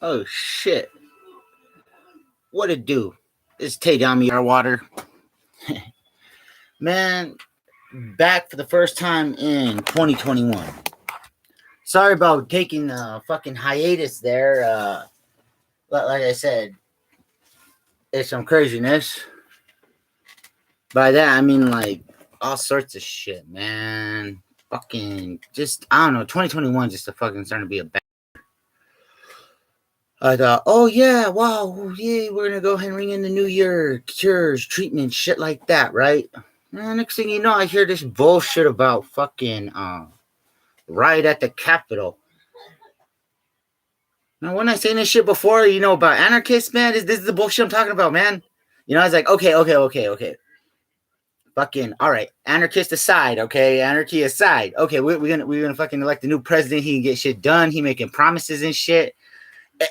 Oh shit. What it do? It's Tay Dami our water. Man, back for the first time in 2021. Sorry about taking a fucking hiatus there. Like I said, it's some craziness. By that I mean like all sorts of shit, man. Fucking just I don't know, 2021 just a fucking starting to be a bad. I thought, oh yeah, wow, yeah, we're gonna go ahead and ring in the new year, cures, treatment, shit like that, right? And next thing you know, I hear this bullshit about fucking riot at the Capitol. Now, when I saying this shit before, about anarchists, man, this is the bullshit I'm talking about, man. I was like, okay. Fucking all right, anarchist aside, okay, anarchy aside, okay, we're gonna fucking elect a new president. He can get shit done. He making promises and shit.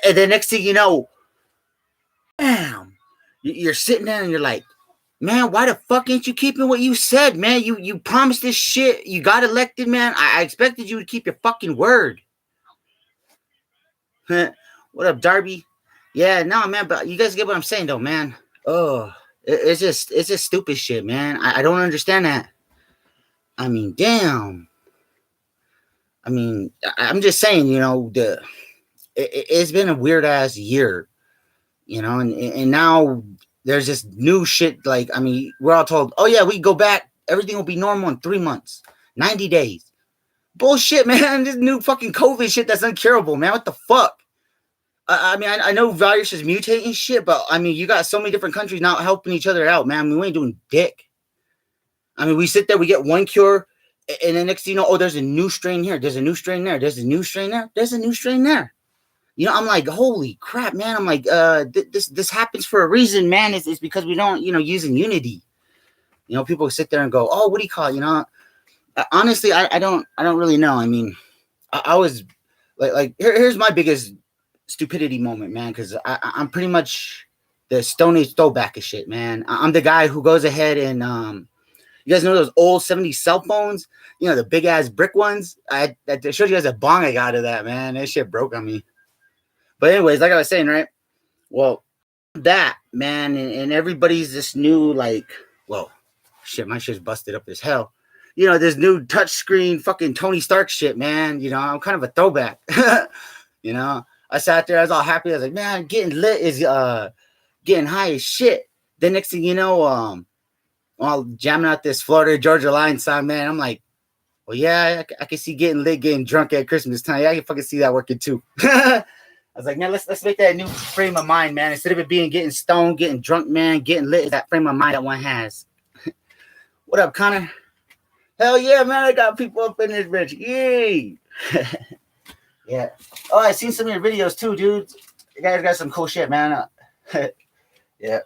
And then next thing you know, bam, you're sitting there and you're like, man, why the fuck ain't you keeping what you said, man? You promised this shit. You got elected, man. I expected you to keep your fucking word. What up, Darby? Yeah, no, man, but you guys get what I'm saying, though, man. Oh, it's just stupid shit, man. I don't understand that. I mean, damn. I mean, I'm just saying, it's been a weird ass year, and now there's this new shit. Like, I mean, we're all told, oh yeah, we go back, everything will be normal in 3 months, 90 days. Bullshit, man. This new fucking COVID shit that's uncurable, man. What the fuck? I mean, I know viruses mutate and shit, but I mean, you got so many different countries now helping each other out, man. I mean, we ain't doing dick. I mean, we sit there, we get one cure, and then next thing you know, oh, there's a new strain here, there's a new strain there, there's a new strain there, there's a new strain there. I'm like, holy crap, man. I'm like, this happens for a reason, man. It's because we don't, using unity. People sit there and go, oh, what do you call it? Honestly, I don't really know. I mean, I was like here's my biggest stupidity moment, man, because I'm pretty much the Stone Age throwback of shit, man. I'm the guy who goes ahead and you guys know those old 70s cell phones, the big ass brick ones. I showed you guys a bong I got of that, man. That shit broke on me. But anyways, like I was saying, right? Well, that, man, and everybody's this new, like, well, shit, my shit's busted up as hell. This new touchscreen fucking Tony Stark shit, man. I'm kind of a throwback. I sat there, I was all happy. I was like, man, getting lit is getting high as shit. Then next thing you know, while jamming out this Florida Georgia Line song, man, I'm like, well, yeah, I can see getting lit, getting drunk at Christmas time. Yeah, I can fucking see that working too. I was like, man, let's make that new frame of mind, man. Instead of it being getting stoned, getting drunk, man, getting lit is that frame of mind that one has. What up, Connor? Hell yeah, man, I got people up in this bitch. Yay! Yeah. Oh, I seen some of your videos too, dude. You guys got some cool shit, man. Yeah.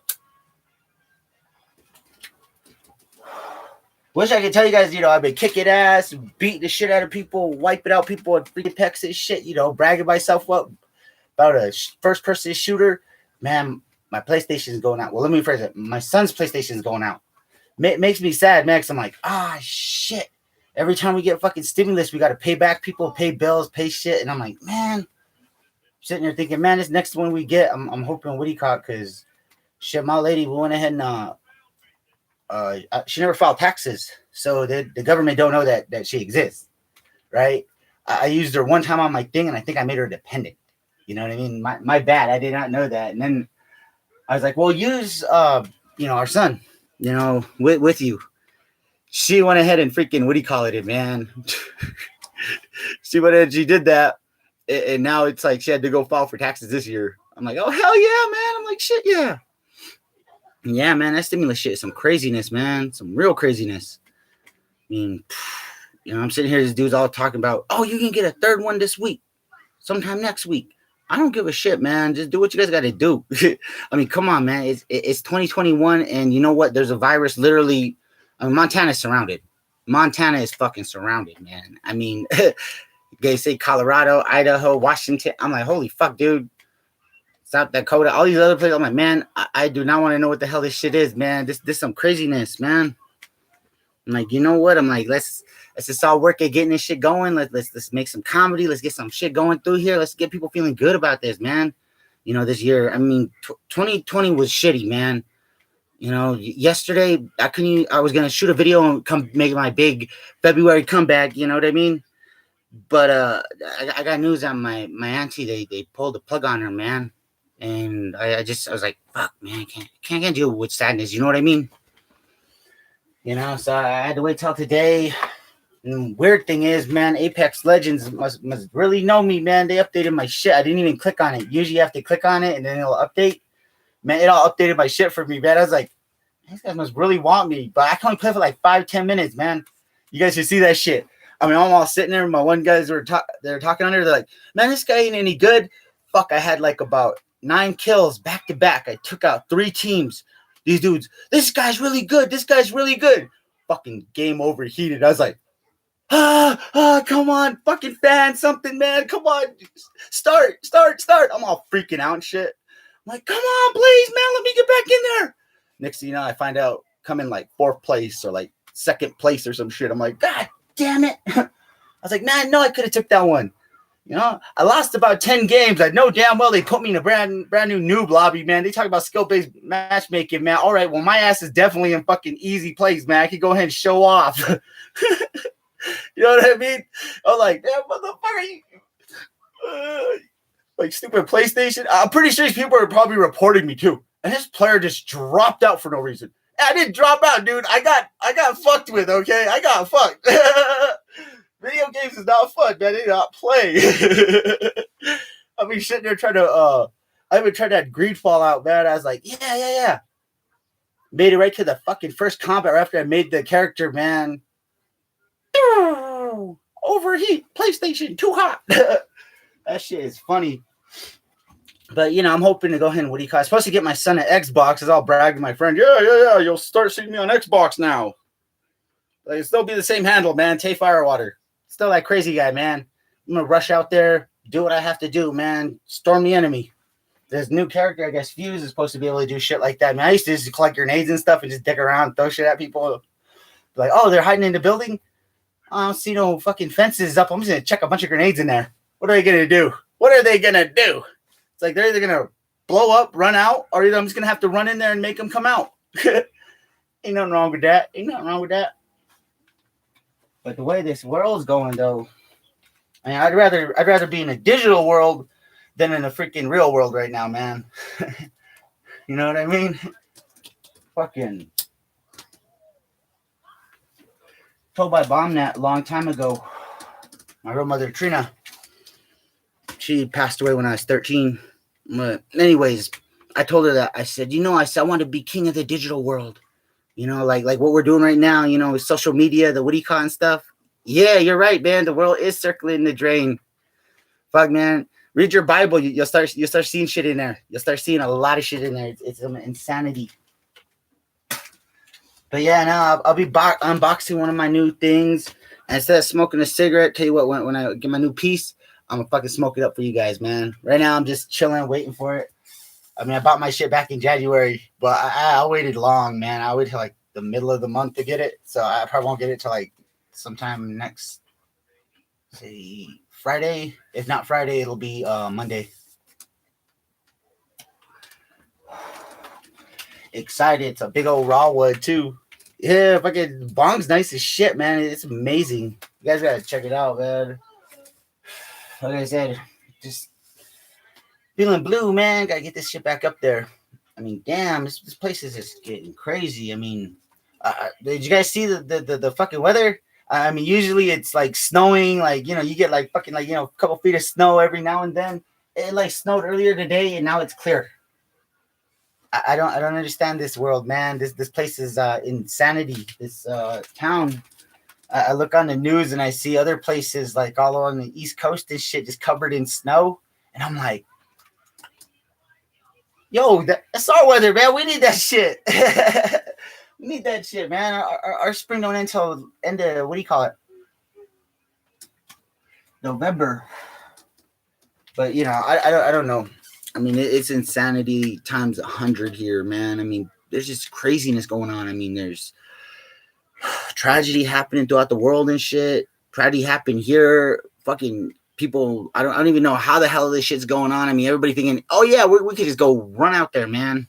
Wish I could tell you guys, I've been kicking ass, beating the shit out of people, wiping out people at free Apex and shit, bragging myself up about a first-person shooter. Man, my PlayStation is going out. Well, let me rephrase it. My son's PlayStation is going out. Makes me sad, man, because I'm like, shit. Every time we get fucking stimulus, we got to pay back people, pay bills, pay shit. And I'm like, man, sitting there thinking, man, this next one we get, I'm hoping Woody caught, because shit, my lady, we went ahead and she never filed taxes. So the government don't know that she exists, right? I used her one time on my thing, and I think I made her dependent. You know what I mean? My bad. I did not know that. And then I was like, well, use, our son, with you. She went ahead and freaking, what do you call it, man? She went ahead, she did that. And now it's like she had to go file for taxes this year. I'm like, oh, hell yeah, man. I'm like, shit, yeah. Yeah, man, that stimulus shit is some craziness, man. Some real craziness. I mean, I'm sitting here, this dude's all talking about, oh, you can get a third one this week, sometime next week. I don't give a shit, man. Just do what you guys got to do. I mean, come on, man. It's 2021, and you know what? There's a virus literally. I mean, Montana's surrounded. Montana is fucking surrounded, man. I mean, they say Colorado, Idaho, Washington. I'm like, holy fuck, dude. South Dakota, all these other places. I'm like, man, I do not want to know what the hell this shit is, man. This some craziness, man. I'm like, you know what? I'm like, let's let's just all work at getting this shit going. Let's make some comedy. Let's get some shit going through here. Let's get people feeling good about this, man. You know, this year, I mean, 2020 was shitty, man. You know, yesterday I was gonna shoot a video and come make my big February comeback. You know what I mean? But I got news on my auntie. They pulled the plug on her, man. And I was like, fuck, man, can't deal with sadness. You know what I mean? You know, so I had to wait till today. And weird thing is, man, Apex Legends must really know me, man. They updated my shit. I didn't even click on it. Usually you have to click on it and then it'll update. Man, it all updated my shit for me, man. I was like, these guys must really want me. But I can only play for like 5-10 minutes, man. You guys should see that shit. I mean, I'm all sitting there. My one guys they're talking under. They're like, man, this guy ain't any good. Fuck, I had like about 9 kills back to back. I took out 3 teams. These dudes, this guy's really good. This guy's really good. Fucking game overheated. I was like, come on, fucking fan something, man. Come on, start. I'm all freaking out and shit. I'm like, come on, please, man, let me get back in there. Next thing you know, I find out come in like 4th place or like 2nd place or some shit. I'm like, God damn it. I was like, man, no, I could have took that one. You know, I lost about 10 games. I know damn well they put me in a brand new noob lobby, man. They talk about skill-based matchmaking, man. All right, well, my ass is definitely in fucking easy place, man. I can go ahead and show off. You know what I mean? I'm like, damn, motherfucker, like stupid PlayStation. I'm pretty sure these people are probably reporting me too. And this player just dropped out for no reason. I didn't drop out, dude. I got fucked with, okay? I got fucked. Video games is not fun, man. They not play. I mean, sitting there trying to, I even tried that Greed Fallout, man. I was like, yeah. Made it right to the fucking first combat after I made the character, man. Overheat, PlayStation, too hot. That shit is funny. But, you know, I'm hoping to go ahead and, what do you call it? I'm supposed to get my son an Xbox, because I'll brag to my friend, yeah, you'll start seeing me on Xbox now. Like, it'll still be the same handle, man. Tay Firewater. Still that crazy guy, man. I'm going to rush out there, do what I have to do, man. Storm the enemy. This new character, I guess, Fuse, is supposed to be able to do shit like that. Man, I used to just collect grenades and stuff and just dick around and throw shit at people. Like, oh, they're hiding in the building? I don't see no fucking fences up. I'm just going to check a bunch of grenades in there. What are they going to do? It's like they're either going to blow up, run out, or either I'm just going to have to run in there and make them come out. Ain't nothing wrong with that. But the way this world's going, though, I mean, I'd rather be in a digital world than in a freaking real world right now, man. You know what I mean? Fucking told by BombNet a long time ago. My real mother, Trina, she passed away when I was 13. But anyways, I told her that. I said, I want to be king of the digital world. You know, like what we're doing right now, you know, with social media, the WittyCon and stuff. Yeah, you're right, man. The world is circling the drain. Fuck, man. Read your Bible. You'll start seeing shit in there. You'll start seeing a lot of shit in there. It's insanity. But yeah, now I'll be unboxing one of my new things. And instead of smoking a cigarette, tell you what, when I get my new piece, I'm gonna fucking smoke it up for you guys, man. Right now, I'm just chilling, waiting for it. I mean, I bought my shit back in January, but I waited long, man. I waited till like the middle of the month to get it. So I probably won't get it till like sometime next, say, Friday. If not Friday, it'll be Monday. Excited. It's a big old raw wood, too. Yeah, fucking bong's nice as shit, man. It's amazing. You guys gotta check it out, man. Like I said, just feeling blue, man. Gotta get this shit back up there. I mean, damn, this place is just getting crazy. I mean, did you guys see the fucking weather? I mean, usually it's like snowing, like, you know, you get like fucking like, you know, a couple feet of snow every now and then. It like snowed earlier today and now it's clear. I don't understand this world, man. This place is insanity. This town. I look on the news and I see other places like all on the East Coast and shit just covered in snow. And I'm like, yo, that's our weather, man. We need that shit. We need that shit, man. Our spring don't end until end of, what do you call it? November. But, you know, I don't know. I mean, it's insanity times 100 here, man. I mean, there's just craziness going on. I mean, there's tragedy happening throughout the world and shit. Tragedy happened here. Fucking people, I don't even know how the hell this shit's going on. I mean, everybody thinking, oh yeah, we could just go run out there, man.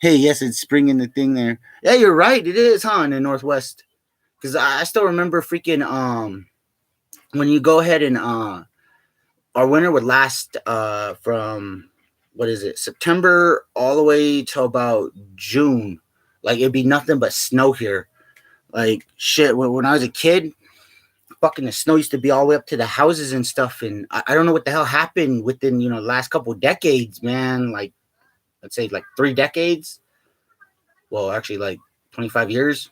Hey, yes, it's spring in the thing there. Yeah, you're right. It is, huh, in the Northwest. Because I still remember freaking when you go ahead and our winter would last from what is it, September all the way till about June. Like it'd be nothing but snow here. Like shit. When I was a kid, fucking the snow used to be all the way up to the houses and stuff. And I don't know what the hell happened within the last couple of decades, man. Like let's say like 3 decades. Well, actually like 25 years.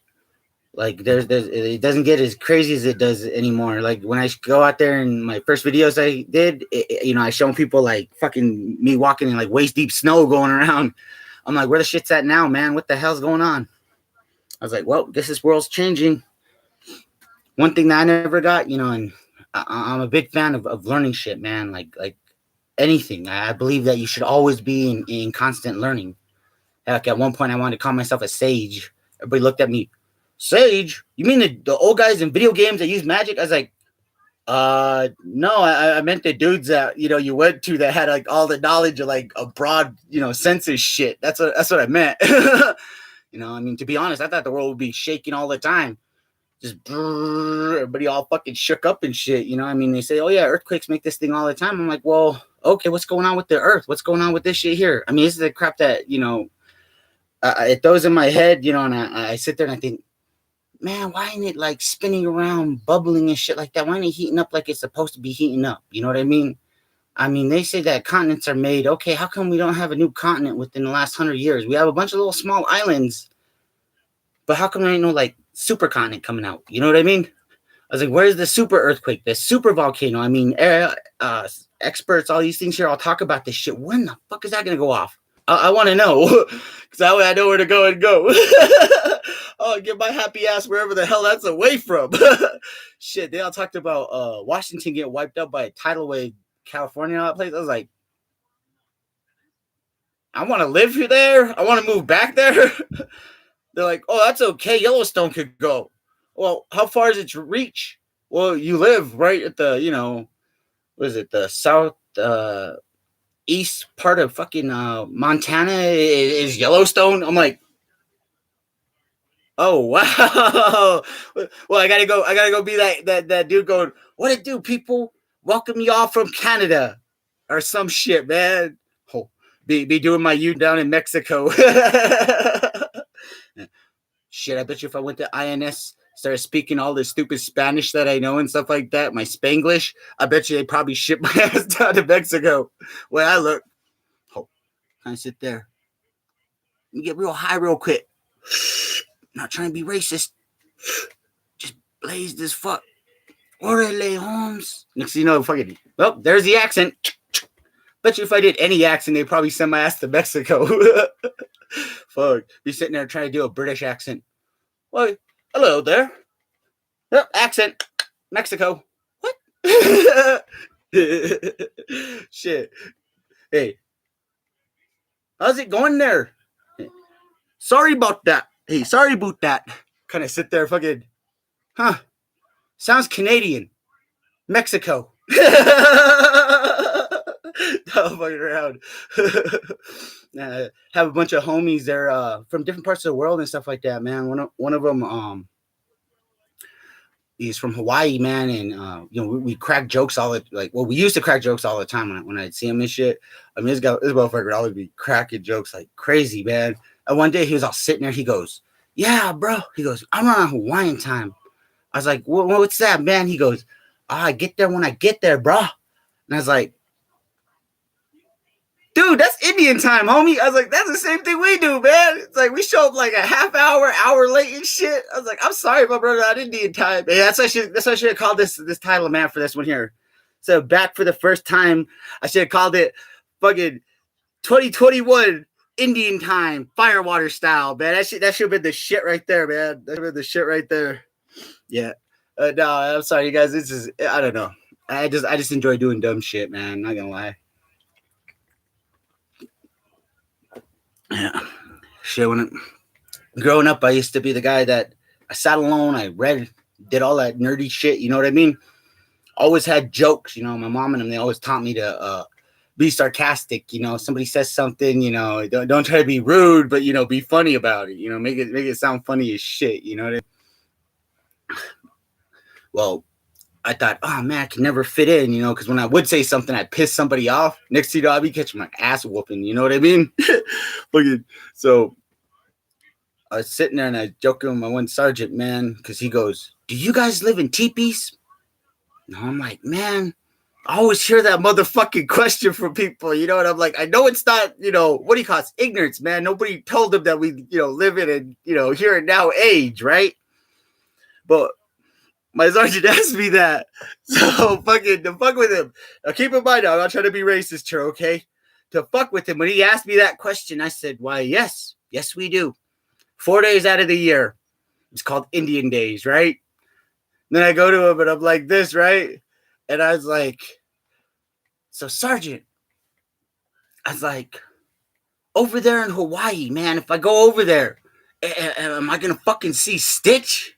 Like there's it doesn't get as crazy as it does anymore. Like when I go out there and my first videos I did, I show people like fucking me walking in like waist deep snow going around. I'm like, where the shit's at now, man? What the hell's going on? I was like, well, guess this world's changing. One thing that I never got, and I'm a big fan of learning shit, man. Like anything. I believe that you should always be in constant learning. Like at one point I wanted to call myself a sage. Everybody looked at me. Sage? You mean the old guys in video games that use magic? I was like, no, I meant the dudes that you went to that had like all the knowledge of like a broad senses shit. That's what I meant. I mean, to be honest, I thought the world would be shaking all the time, just brrr, everybody all fucking shook up and shit. I mean, they say, oh yeah, earthquakes make this thing all the time. I'm like, well, okay, what's going on with the earth? What's going on with this shit here? I mean, this is the crap that it throws in my head, and I sit there and I think, man, why ain't it like spinning around, bubbling and shit like that? Why ain't it heating up like it's supposed to be heating up? You know what I mean? I mean, they say that continents are made. Okay, how come we don't have a new continent within the last 100 years? We have a bunch of little small islands, but how come there ain't no like super continent coming out? You know what I mean? I was like, where's the super earthquake, the super volcano? I mean, experts, all these things here, I'll talk about this shit. When the fuck is that going to go off? I want to know, because that way I know where to go and go. Oh, get my happy ass wherever the hell that's away from. Shit, they all talked about Washington getting wiped out by a tidal wave, California, and all that place. I was like, I want to live there. I want to move back there. They're like, oh, that's okay. Yellowstone could go. Well, how far is its reach? Well, you live right at the, what is it, the south east part of fucking Montana is Yellowstone. I'm like, oh wow. Well, I gotta go be that dude going, what it do, people? Welcome y'all from Canada or some shit, man. Oh, be doing my U down in Mexico. Shit, I bet you if I went to INS, started speaking all this stupid Spanish that I know and stuff like that, my Spanglish, I bet you they'd probably ship my ass down to Mexico. Where I look, oh, kind of sit there. Let me get real high real quick. Not trying to be racist. Just blazed as fuck. Orale, Holmes. Next thing you know, fucking, well, there's the accent. Bet you if I did any accent, they'd probably send my ass to Mexico. Fuck. Be sitting there trying to do a British accent. Well, hello there. Yep, accent. Mexico. What? Shit. Hey. How's it going there? Sorry about that. Hey, sorry about that. Kind of sit there fucking, huh? Sounds Canadian. Mexico. Not fucking around. Have a bunch of homies there from different parts of the world and stuff like that, man. One of them he's from Hawaii, man, and we crack jokes we used to crack jokes all the time when I'd see him and shit. I mean, this motherfucker would always be cracking jokes like crazy, man. And one day he was all sitting there, he goes, yeah, bro. He goes, I'm on Hawaiian time. I was like, what's that, man? He goes, I get there when I get there, bro. And I was like, dude, that's Indian time, homie. I was like, that's the same thing we do, man. It's like we show up like a half hour late and shit. I was like, I'm sorry, my brother, not Indian time. Hey, that's why I should have called this title, man, for this one here. So back for the first time, I should have called it fucking 2021 Indian time, Firewater style, man. That should have been the shit right there, man. That should have been the shit right there. Yeah. No, I'm sorry, you guys. This is, I don't know. I just enjoy doing dumb shit, man. I'm not gonna lie. Yeah. Shit, growing up, I used to be the guy that I sat alone. I read, did all that nerdy shit. You know what I mean? Always had jokes. You know, my mom and them, they always taught me to be sarcastic. You know, somebody says something, you know, don't try to be rude, but, you know, be funny about it. You know, make it sound funny as shit. You know what I mean? Well, I thought, oh man, I can never fit in, you know, because when I would say something, I'd piss somebody off. Next thing you know, I'd be catching my ass whooping. You know what I mean? So I was sitting there and I was joking with my one sergeant, man, because he goes, "Do you guys live in teepees?" And I'm like, man, I always hear that motherfucking question from people, you know, and I'm like, I know it's not, you know, what do you call it? It's ignorance, man. Nobody told them that we, you know, live in a, you know, here and now age, right? But my sergeant asked me that. So fucking to fuck with him. Now keep in mind, I'm not trying to be racist here, okay? To fuck with him, when he asked me that question, I said, why, yes, we do. 4 days out of the year. It's called Indian Days, right? And then I go to him and I'm like this, right? And I was like, so Sergeant, I was like, over there in Hawaii, man, if I go over there, am I going to fucking see Stitch?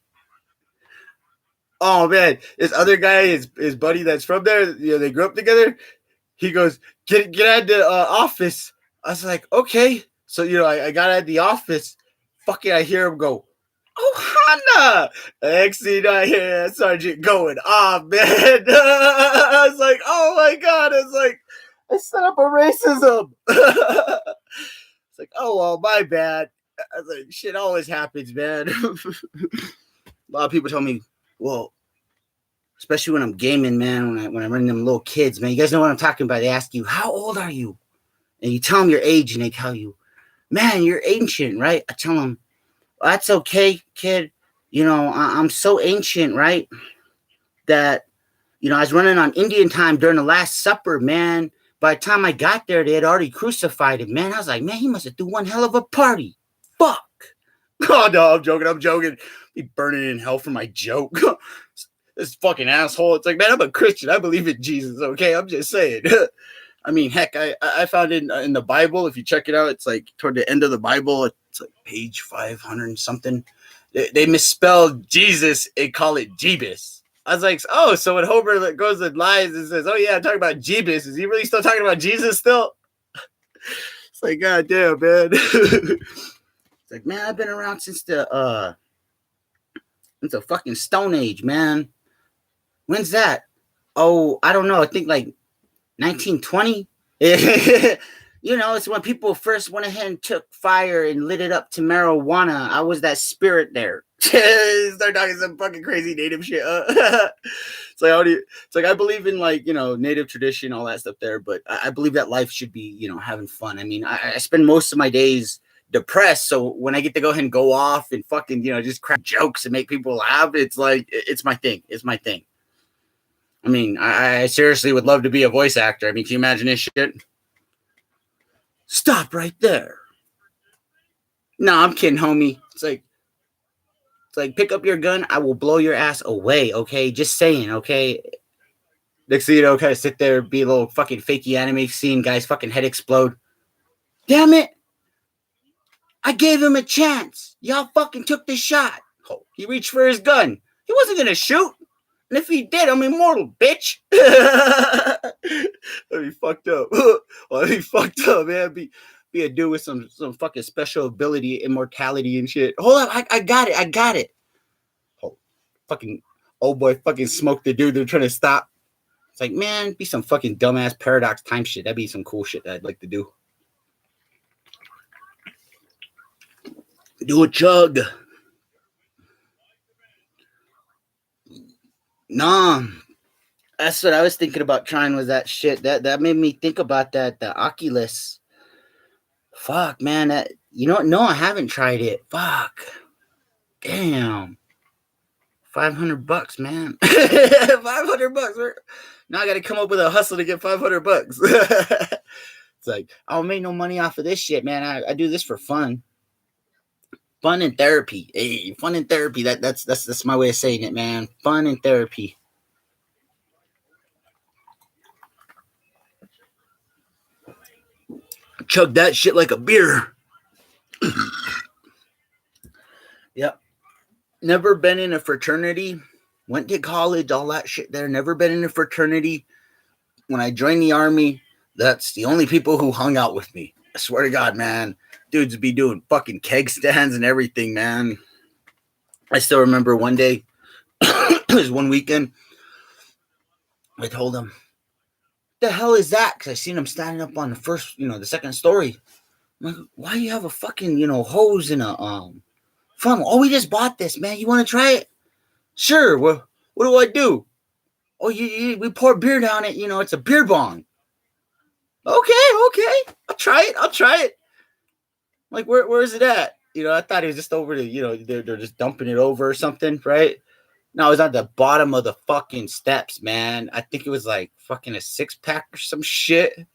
Oh man, this other guy, his buddy that's from there, you know, they grew up together. He goes, get out of the office. I was like, okay. So, you know, I got out of the office. Fucking, I hear him go, Ohana. Next thing I hear Sergeant going, man. I was like, oh my God. I was like, I set up a racism. It's like, oh, well, my bad. I was like, shit always happens, man. A lot of people tell me, well, especially when I'm gaming, man, when I run them little kids, man, you guys know what I'm talking about. They ask you, how old are you? And you tell them your age, and they tell you, man, you're ancient, right? I tell them, well, that's okay, kid. You know, I'm so ancient, right? That, you know, I was running on Indian time during the Last Supper, man. By the time I got there, they had already crucified him, man. I was like, man, he must have threw one hell of a party. Fuck. Oh, no, I'm joking. Be burning in hell for my joke. This fucking asshole. It's like, man, I'm a Christian. I believe in Jesus, okay? I'm just saying. I mean, heck, I found it in the Bible. If you check it out, it's like toward the end of the Bible. It's like page 500 and something. They misspelled Jesus and call it Jeebus. I was like, oh, so when Homer goes and lies and says, oh, yeah, I'm talking about Jeebus, is he really still talking about Jesus still? It's like, God damn, man. It's like, man, I've been around since the fucking Stone Age, man. When's that? Oh, I don't know. I think like 1920. You know, it's when people first went ahead and took fire and lit it up to marijuana. I was that spirit there. Start talking some fucking crazy native shit. It's like I believe in, like, you know, native tradition, all that stuff there, but I believe that life should be, you know, having fun. I mean, I spend most of my days depressed, so when I get to go ahead and go off and fucking, you know, just crack jokes and make people laugh, it's like, it's my thing. It's my thing. I mean, I seriously would love to be a voice actor. I mean, can you imagine this shit? Stop right there. No, I'm kidding, homie. It's like, pick up your gun. I will blow your ass away, okay? Just saying, okay? Next thing you know, kind of sit there, be a little fucking fakey anime scene, guy's fucking head explode. Damn it. I gave him a chance. Y'all fucking took the shot. Oh, he reached for his gun. He wasn't going to shoot. And if he did, I'm immortal, bitch. That'd be fucked up. Well, that'd be fucked up, man. Be a dude with some fucking special ability, immortality and shit. Hold up, I got it. Oh, fucking old boy fucking smoked the dude they're trying to stop. It's like, man, be some fucking dumbass paradox time shit. That'd be some cool shit that I'd like to do. Do a chug. Nah. That's what I was thinking about trying, was that shit. That made me think about that, the Oculus. Fuck, man. That, you know, no, I haven't tried it. Fuck. Damn. $500, man. $500. Now I got to come up with a hustle to get $500. It's like, I don't make no money off of this shit, man. I do this for fun. Fun and therapy. Hey, fun and therapy. That's my way of saying it, man. Fun and therapy. Chug that shit like a beer. Yep. Never been in a fraternity. Went to college, all that shit there. Never been in a fraternity. When I joined the army, that's the only people who hung out with me. I swear to God, man. Dudes be doing fucking keg stands and everything, man. I still remember one day, it was one weekend, I told him, the hell is that? Because I seen him standing up on the first, the second story. I'm like, why do you have a fucking, hose in a funnel? Oh, we just bought this, man. You want to try it? Sure. Well, what do I do? Oh, we pour beer down it. It's a beer bong. Okay. I'll try it. Like, where is it at? I thought it was just over to, they're just dumping it over or something, right? No, it was at the bottom of the fucking steps, man. I think it was like fucking a 6-pack or some shit.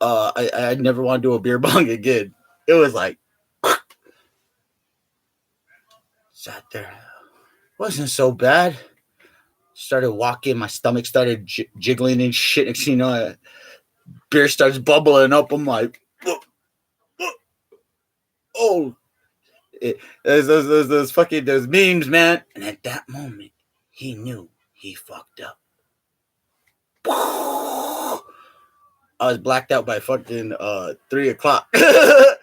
I never want to do a beer bong again. It was like sat there. Wasn't so bad. Started walking, my stomach started jiggling and shit. Next thing you know, beer starts bubbling up. I'm like, oh, those fucking those memes, man. And at that moment, he knew he fucked up. I was blacked out by fucking 3 o'clock. It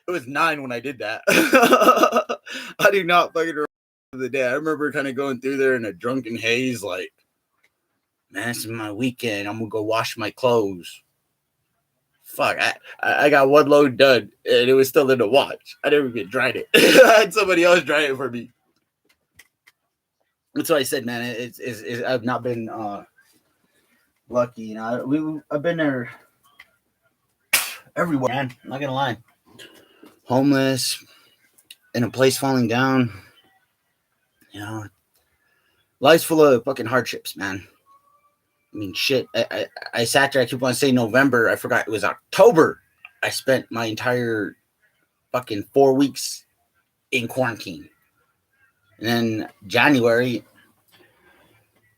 was 9 when I did that. I do not fucking remember the day. I remember kind of going through there in a drunken haze, like, man, this is my weekend. I'm gonna go wash my clothes. Fuck, I got one load done, and it was still in the wash. I never even dried it. I had somebody else dry it for me. That's what I said, man. It's I've not been lucky, I've been there everywhere, man. I'm not gonna lie. Homeless, in a place falling down. Life's full of fucking hardships, man. I mean, shit. I sat there. I keep on saying November. I forgot it was October. I spent my entire fucking 4 weeks in quarantine. And then January,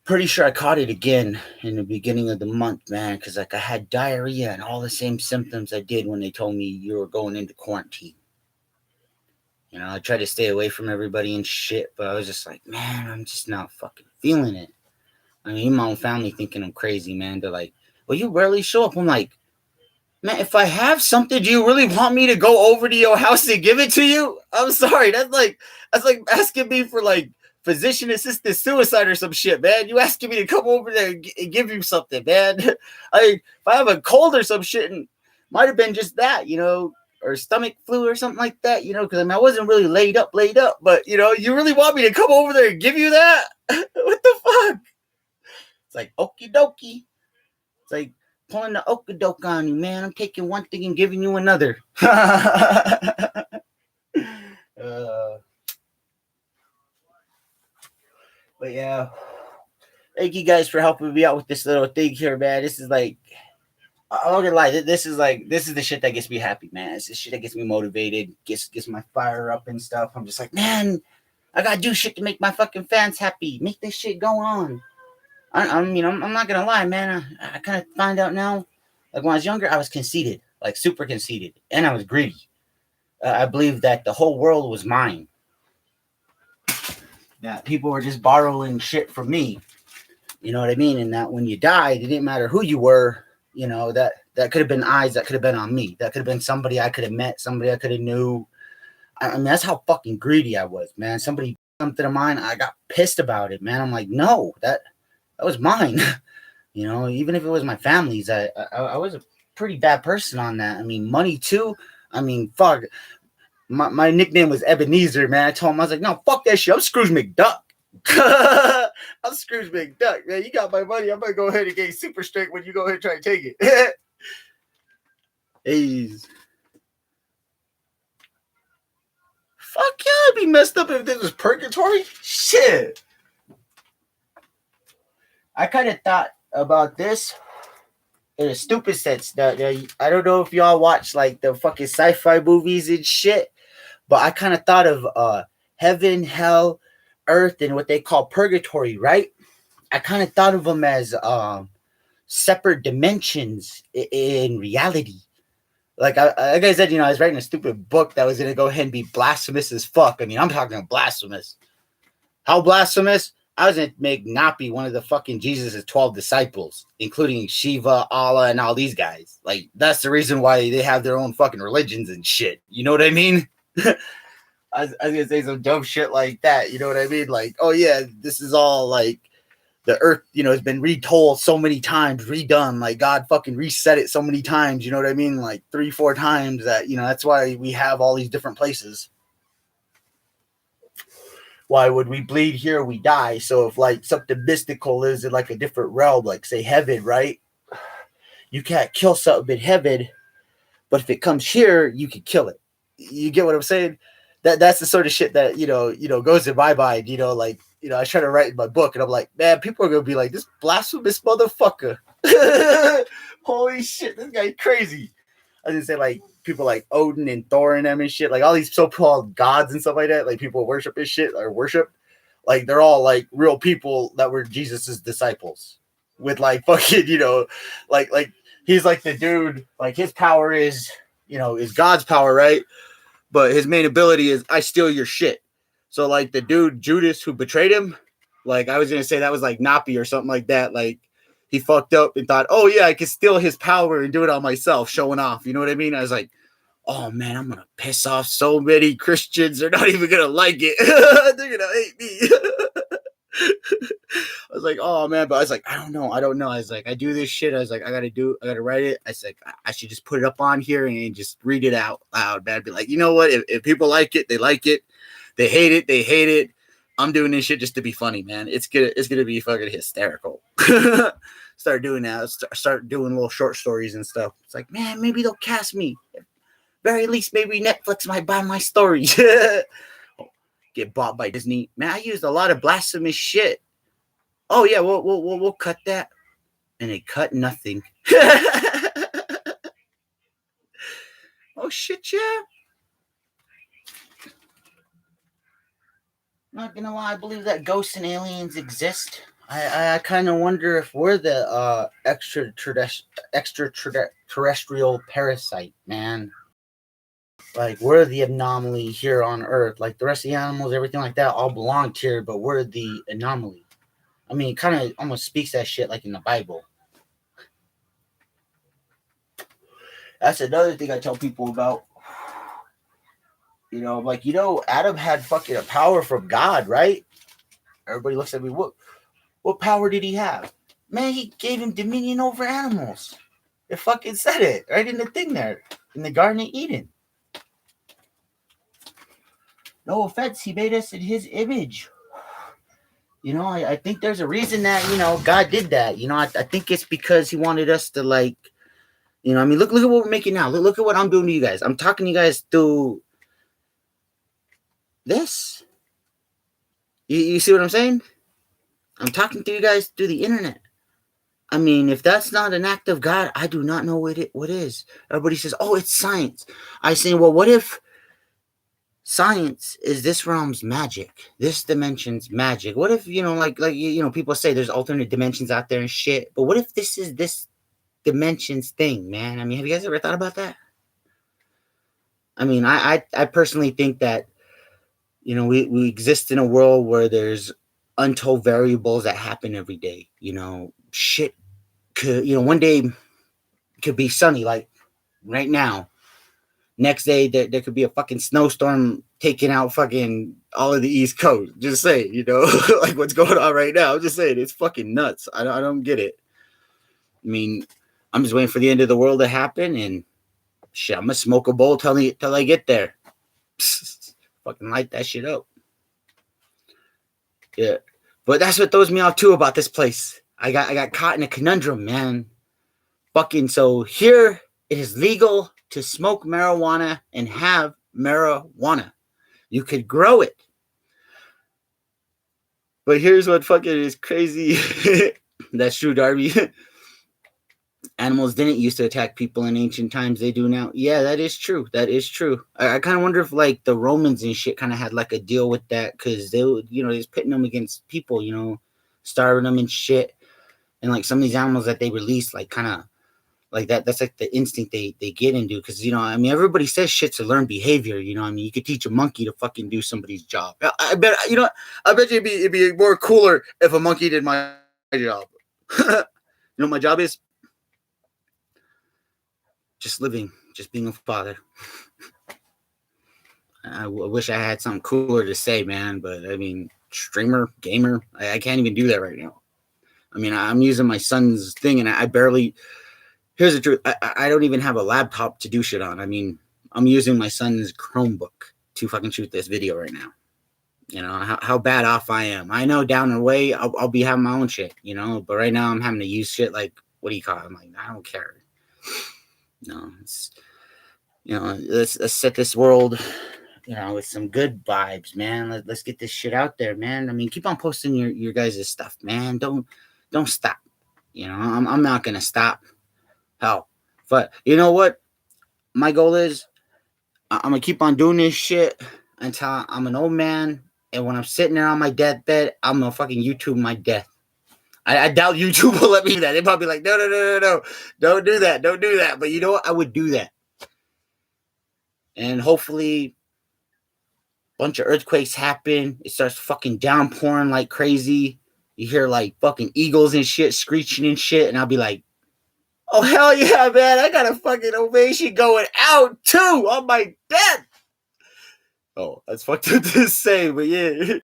pretty sure I caught it again in the beginning of the month, man, because I had diarrhea and all the same symptoms I did when they told me you were going into quarantine. I tried to stay away from everybody and shit, but I was just like, man, I'm just not fucking feeling it. I mean, my own family thinking I'm crazy, man. They're like, well, you rarely show up. I'm like, man, if I have something, do you really want me to go over to your house and give it to you? I'm sorry. That's like asking me for like physician assisted suicide or some shit, man. You asking me to come over there and give you something, man. If I have a cold or some shit, and might have been just that, or stomach flu or something like that, because I wasn't really laid up, but you really want me to come over there and give you that? What the fuck? It's like okie dokie. It's like pulling the okey-doke on you, man. I'm taking one thing and giving you another. But yeah, thank you guys for helping me out with this little thing here, man. This is like, I'm not gonna lie, this is the shit that gets me happy, man. It's the shit that gets me motivated, gets my fire up and stuff. I'm just like, man, I gotta do shit to make my fucking fans happy. Make this shit go on. I'm not gonna lie, man. I kind of find out now, like when I was younger, I was conceited, like super conceited, and I was greedy. I believed that the whole world was mine. That people were just borrowing shit from me. You know what I mean? And that when you died, it didn't matter who you were. That could have been eyes that could have been on me. That could have been somebody I could have met, somebody I could have knew. I mean, that's how fucking greedy I was, man. Somebody something of mine, I got pissed about it, man. I'm like, no, that was mine. Even if it was my family's, I was a pretty bad person on that. I mean, money too. I mean, fuck. My nickname was Ebenezer, man. I told him, I was like, no, fuck that shit. I'm Scrooge McDuck. I'm Scrooge McDuck, man. You got my money. I'm gonna go ahead and get super straight when you go ahead and try to take it. Hey. Fuck yeah, I'd be messed up if this was purgatory. Shit. I kind of thought about this in a stupid sense. That I don't know if y'all watch like the fucking sci-fi movies and shit, but I kind of thought of heaven, hell, earth, and what they call purgatory, right? I kind of thought of them as separate dimensions in reality. Like I said, I was writing a stupid book that was gonna go ahead and be blasphemous as fuck. I mean, I'm talking blasphemous. How blasphemous? I was gonna make Napi one of the fucking Jesus' 12 disciples, including Shiva, Allah, and all these guys. Like, that's the reason why they have their own fucking religions and shit. You know what I mean? I was gonna say some dumb shit like that. You know what I mean? Like, oh yeah, this is all like the earth, has been retold so many times, redone. Like, God fucking reset it so many times. You know what I mean? Like 3-4 times that, that's why we have all these different places. Why would we bleed here? We die. So if like something mystical lives in like a different realm, like say heaven, right? You can't kill something in heaven, but if it comes here, you can kill it. You get what I'm saying? That's the sort of shit that goes in my mind. I try to write in my book, and I'm like, man, people are gonna be like, this blasphemous motherfucker. Holy shit, this guy crazy. I was gonna say like people like Odin and Thor and them and shit, like all these so-called gods and stuff like that, like people worship and shit or worship, like they're all like real people that were Jesus's disciples with like fucking, like he's like the dude, like his power is God's power, right? But his main ability is I steal your shit. So like the dude Judas who betrayed him, like I was gonna say that was like Napi or something like that. Like he fucked up and thought, oh yeah, I can steal his power and do it on myself, showing off. You know what I mean? I was like, oh man, I'm gonna piss off so many Christians. They're not even gonna like it. They're gonna hate me. I was like, oh man, but I was like, I don't know. I was like, I do this shit. I was like, I gotta write it. I was like, I should just put it up on here and just read it out loud. Man, I'd be like, you know what? If people like it, they like it. They hate it, they hate it. I'm doing this shit just to be funny, man. It's gonna be fucking hysterical. Start doing that. Start doing little short stories and stuff. It's like, man, maybe they'll cast me. At very least, maybe Netflix might buy my stories. Get bought by Disney. Man, I used a lot of blasphemous shit. Oh yeah, we'll cut that, and they cut nothing. Oh shit, yeah. Not gonna lie, I believe that ghosts and aliens exist. I kind of wonder if we're the extraterrestrial parasite, man. Like, we're the anomaly here on Earth. Like, the rest of the animals, everything like that, all belonged here, but we're the anomaly. I mean, it kind of almost speaks that shit like in the Bible. That's another thing I tell people about. Adam had fucking a power from God, right? Everybody looks at me, what power did he have? Man, he gave him dominion over animals. It fucking said it right in the thing there, in the Garden of Eden. No offense, he made us in his image. I think there's a reason that, God did that. I think it's because he wanted us to like, look at what we're making now. Look at what I'm doing to you guys. I'm talking to you guys through this. You see what I'm saying? I'm talking to you guys through the internet. I mean, if that's not an act of God, I do not know what is. Everybody says, oh, it's science. I say, well, what if science is this realm's magic, this dimension's magic? What if, people say there's alternate dimensions out there and shit, but what if this is this dimension's thing, man? I mean, have you guys ever thought about that? I mean, I personally think that, we exist in a world where there's untold variables that happen every day. Shit could, one day could be sunny, like right now. Next day, there could be a fucking snowstorm taking out fucking all of the East Coast. Just saying, like what's going on right now. I'm just saying, it's fucking nuts. I don't get it. I mean, I'm just waiting for the end of the world to happen, and shit, I'm gonna smoke a bowl till I get there. Fucking light that shit up. Yeah, but that's what throws me off too about this place. I got caught in a conundrum, man. Fucking, so here it is legal to smoke marijuana and have marijuana. You could grow it. But here's what fucking is crazy. That's true, Darby. Animals didn't used to attack people in ancient times. They do now. Yeah, that is true. That is true. I kind of wonder if like the Romans and shit kind of had like a deal with that, because they would, they was pitting them against people, starving them and shit. And like some of these animals that they released, like kind of Like that's like the instinct they get into, because I mean, everybody says shit's a learned behavior. I mean, you could teach a monkey to fucking do somebody's job. I bet I bet you it'd be more cooler if a monkey did my job. My job is just living, just being a father. I wish I had something cooler to say, man, but I mean, streamer, gamer, I can't even do that right now. I mean, I'm using my son's thing, and I barely. Here's the truth: I don't even have a laptop to do shit on. I mean, I'm using my son's Chromebook to fucking shoot this video right now. How bad off I am. I know down the way I'll be having my own shit, but right now I'm having to use shit like, what do you call it? I'm like, I don't care. No, it's let's set this world, with some good vibes, man. Let's get this shit out there, man. I mean, keep on posting your guys' stuff, man. Don't stop. I'm not gonna stop. Hell, but you know what? My goal is I'm gonna keep on doing this shit until I'm an old man, and when I'm sitting there on my deathbed, I'm gonna fucking YouTube my death. I doubt YouTube will let me do that. They probably like, no, don't do that, But you know what? I would do that, and hopefully, a bunch of earthquakes happen. It starts fucking downpouring like crazy. You hear like fucking eagles and shit screeching and shit, and I'll be like, oh, hell yeah, man. I got a fucking ovation going out, too, on my death. Oh, that's fucked up to say, but yeah.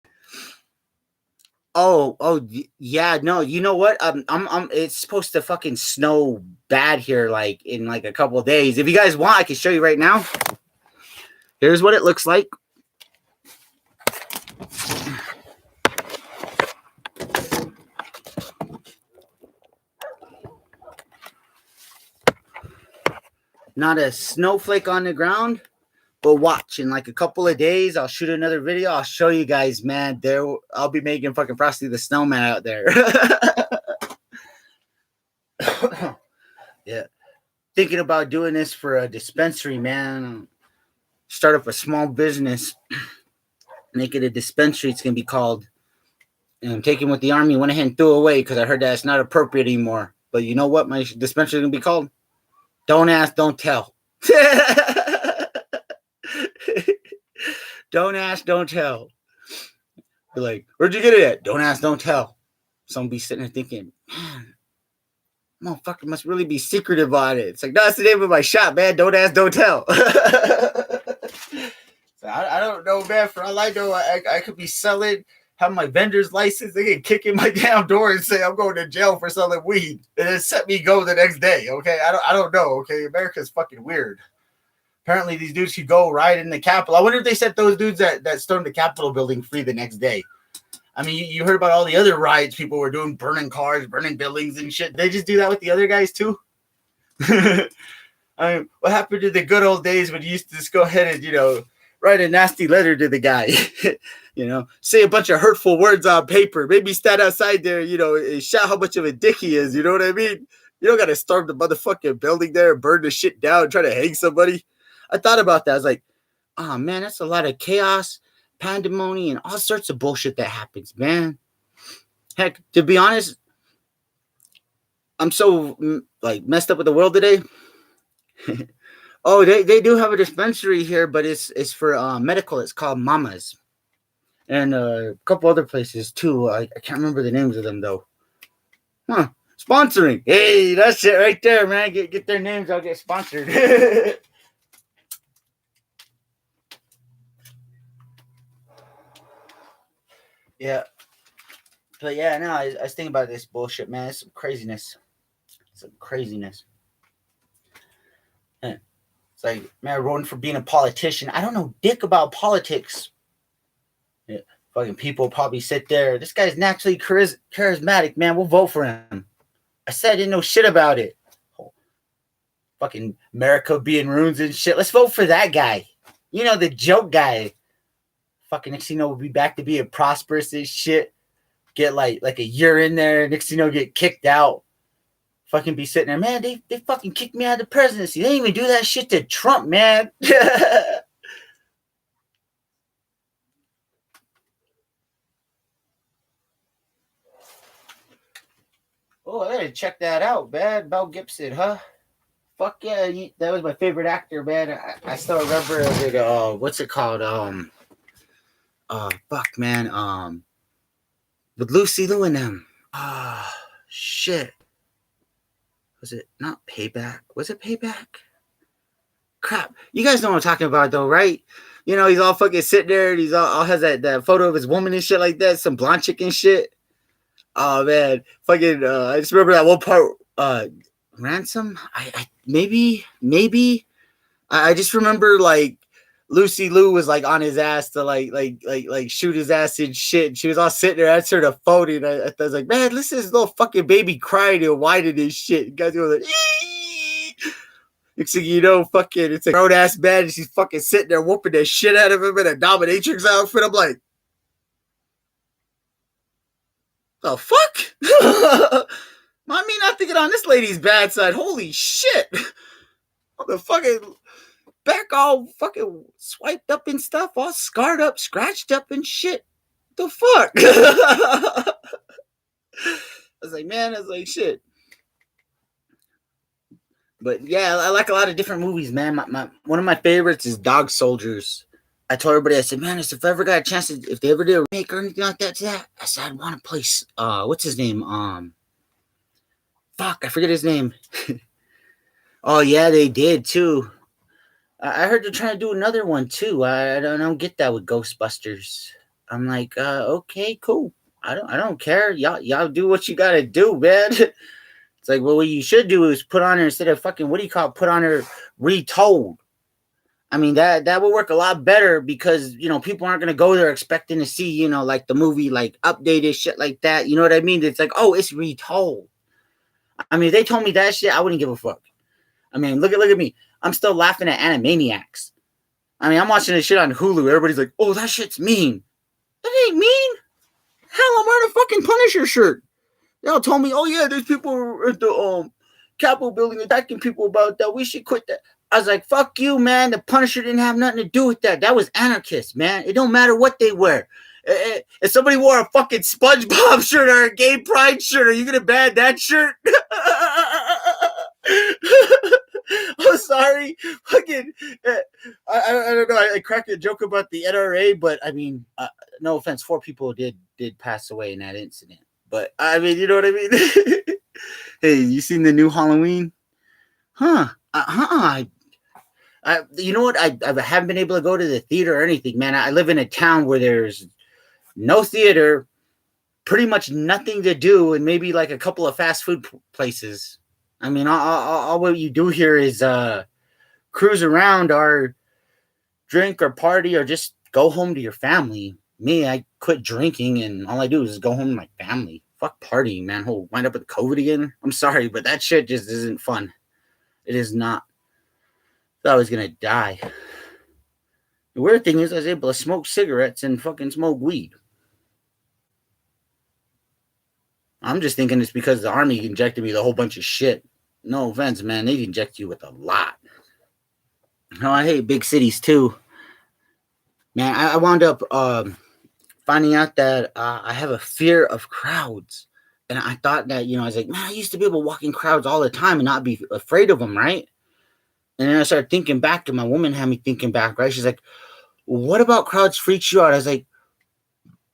Oh, yeah, no, you know what? It's supposed to fucking snow bad here, like, in, like, a couple of days. If you guys want, I can show you right now. Here's what it looks like. Not a snowflake on the ground. But watch, in like a couple of days, I'll shoot another video. I'll show you guys, man. I'll be making fucking Frosty the Snowman out there. Yeah. Thinking about doing this for a dispensary, man. Start up a small business. Make it a dispensary. It's going to be called, taking what the Army went ahead and threw away, because I heard that it's not appropriate anymore. But you know what my dispensary is going to be called? Don't ask, don't tell. Don't ask, don't tell. Be like, where'd you get it at? Don't ask, don't tell. Someone be sitting there thinking, man, motherfucker must really be secretive on it. It's like, no, that's the name of my shop, man. Don't ask, don't tell. So I don't know, man. For all I know, I could be selling, have my vendor's license. They can kick in my damn door and say I'm going to jail for selling weed, and then set me go the next day. Okay, I don't know. Okay, America's fucking weird. Apparently, these dudes could go right in the Capitol. I wonder if they set those dudes that stormed the Capitol building free the next day. I mean, you heard about all the other riots people were doing, burning cars, burning buildings and shit. They just do that with the other guys too? I mean, what happened to the good old days when you used to just go ahead and, write a nasty letter to the guy? Say a bunch of hurtful words on paper. Maybe stand outside there, and shout how much of a dick he is. You know what I mean? You don't got to storm the motherfucking building there and burn the shit down and try to hang somebody. I thought about that. I was like, oh, man, that's a lot of chaos, pandemonium, and all sorts of bullshit that happens, man. Heck, to be honest, I'm so, messed up with the world today. Oh, they do have a dispensary here, but it's for medical. It's called Mama's. And a couple other places, too. I can't remember the names of them, though. Huh. Sponsoring. Hey, that's it right there, man. Get their names. I'll get sponsored. Yeah. But yeah, no, I was thinking about this bullshit, man. It's some craziness. It's like, man, running for being a politician. I don't know dick about politics. Yeah. Fucking people probably sit there. This guy's naturally charismatic, man. We'll vote for him. I said I didn't know shit about it. Oh, fucking America being ruins and shit. Let's vote for that guy. The joke guy. Fucking next thing you know, we'll be back to being prosperous and shit. Get like a year in there. Next thing you know, get kicked out. Fucking be sitting there, man. They fucking kicked me out of the presidency. They didn't even do that shit to Trump, man. Oh, I gotta check that out, man. Mel Gibson, huh? fuck yeah, that was my favorite actor, man. I still remember it. What's it called? Fuck, man. With Lucy Liu and them. Ah, shit. Was it not Payback? Was it Payback? Crap. You guys know what I'm talking about, though, right? You know, he's all fucking sitting there and he's all has that photo of his woman and shit like that, some blonde chick and shit. Oh man, fucking! I just remember that one part. Ransom. I maybe. I just remember like Lucy Liu was like on his ass to like shoot his ass and shit. And she was all sitting there answering the phone, and I was like, man, listen to this little fucking baby crying and whining and shit. You guys go like, ee! Next thing you know, fucking it's a grown ass man, and she's fucking sitting there whooping the shit out of him in a dominatrix outfit. I'm like, the fuck? I mean, not thinking on this lady's bad side. Holy shit. The fucking back all fucking swiped up and stuff, all scarred up, scratched up and shit. The fuck? I was like, man, I was like, shit. But yeah, I like a lot of different movies, man. One of my favorites is Dog Soldiers. I told everybody, I said, man, if I ever got a chance, if they ever did a remake or anything like that, I said, I'd want to play, what's his name? Fuck, I forget his name. Oh, yeah, they did, too. I heard they're trying to do another one, too. I don't get that with Ghostbusters. I'm like, okay, cool. I don't care. Y'all do what you got to do, man. It's like, well, what you should do is put on her, instead of fucking, what do you call it? Put on her retold. I mean, that would work a lot better because, you know, people aren't going to go there expecting to see, you know, like the movie, like updated shit like that. You know what I mean? It's like, oh, it's retold. I mean, if they told me that shit, I wouldn't give a fuck. I mean, look at me. I'm still laughing at Animaniacs. I mean, I'm watching this shit on Hulu. Everybody's like, oh, that shit's mean. That ain't mean. Hell, I'm wearing a fucking Punisher shirt. They all told me, oh, yeah, there's people at the Capitol building attacking people about that. We should quit that. I was like, fuck you, man. The Punisher didn't have nothing to do with that. That was anarchists, man. It don't matter what they wear. If somebody wore a fucking SpongeBob shirt or a gay pride shirt, are you going to ban that shirt? I'm sorry. Fucking, I don't know. I cracked a joke about the NRA, but I mean, no offense, 4 people did pass away in that incident. But I mean, you know what I mean? Hey, you seen the new Halloween? Huh? You know what? I haven't been able to go to the theater or anything, man. I live in a town where there's no theater, pretty much nothing to do, and maybe like a couple of fast food places. I mean, all what you do here is cruise around or drink or party or just go home to your family. Me, I quit drinking, and all I do is go home to my family. Fuck partying, man. Whole wind up with COVID again. I'm sorry, but that shit just isn't fun. It is not. I thought I was gonna die. The weird thing is I was able to smoke cigarettes and fucking smoke weed. I'm just thinking it's because the army injected me with a whole bunch of shit. No offense, man. They inject you with a lot. No, I hate big cities too. Man, I wound up finding out that I have a fear of crowds. And I thought that, I was like, man, I used to be able to walk in crowds all the time and not be afraid of them, right? And then I started thinking back, and my woman had me thinking back, right? She's like, what about crowds freaks you out? I was like,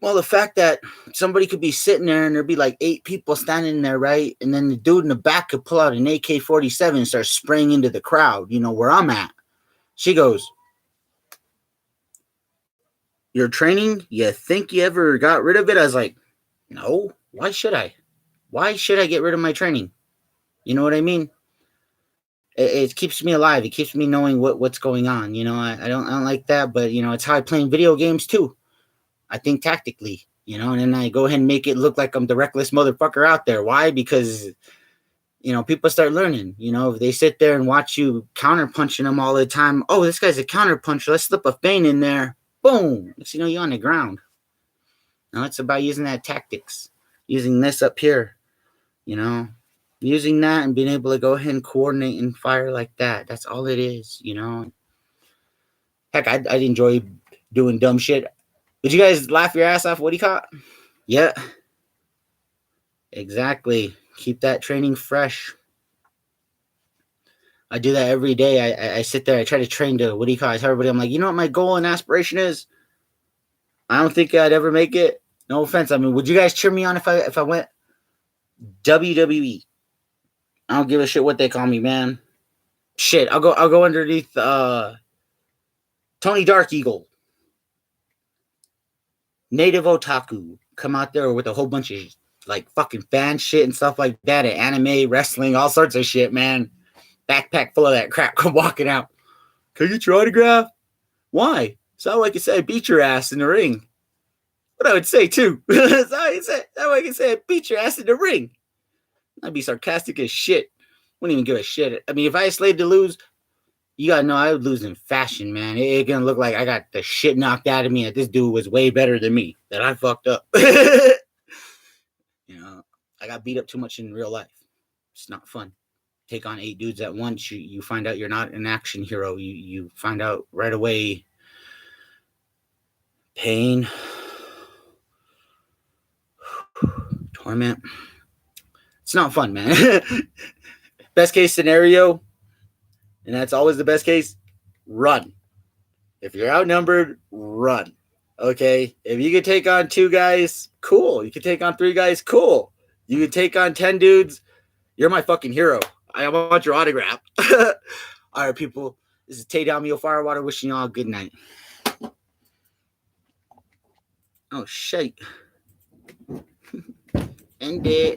well, the fact that somebody could be sitting there and there'd be like 8 people standing there, right? And then the dude in the back could pull out an AK-47 and start spraying into the crowd, where I'm at. She goes, your training, you think you ever got rid of it? I was like, no, why should I? Why should I get rid of my training? You know what I mean? It keeps me alive. It keeps me knowing what's going on. I don't like that, but it's how I play in video games too. I think tactically, and then I go ahead and make it look like I'm the reckless motherfucker out there. Why? Because people start learning. If they sit there and watch you counter punching them all the time, oh, this guy's a counter puncher. Let's slip a feint in there. Boom. Next you're on the ground. Now it's about using that tactics, using this up here, using that and being able to go ahead and coordinate and fire like that. That's all it is, Heck, I'd enjoy doing dumb shit. Did you guys laugh your ass off what he caught? Yeah. Exactly. Keep that training fresh. I do that every day. I sit there. I try to train to what do you call it? I tell everybody, I'm like, you know what my goal and aspiration is? I don't think I'd ever make it. No offense. I mean, would you guys cheer me on if I went WWE? I don't give a shit what they call me, man. Shit, I'll go underneath Tony Dark Eagle. Native Otaku. Come out there with a whole bunch of like fucking fan shit and stuff like that, and anime, wrestling, all sorts of shit, man. Backpack full of that crap. Come walking out. Can I get your autograph? Why? So like I said, beat your ass in the ring. What I would say too. That's how I can say, beat your ass in the ring. I'd be sarcastic as shit. Wouldn't even give a shit. I mean, if I slaved to lose, you gotta know I would lose in fashion, man. It's gonna look like I got the shit knocked out of me. That this dude was way better than me. That I fucked up. You know, I got beat up too much in real life. It's not fun. Take on 8 dudes at once. You find out you're not an action hero. You find out right away. Pain, torment. It's not fun, man. Best case scenario, and that's always the best case, run. If you're outnumbered, run. Okay? If you could take on 2 guys, cool. You could take on 3 guys, cool. You could take on 10 dudes, you're my fucking hero. I want your autograph. All right, people. This is Tay Damio Firewater wishing you all a good night. Oh, shit. End it.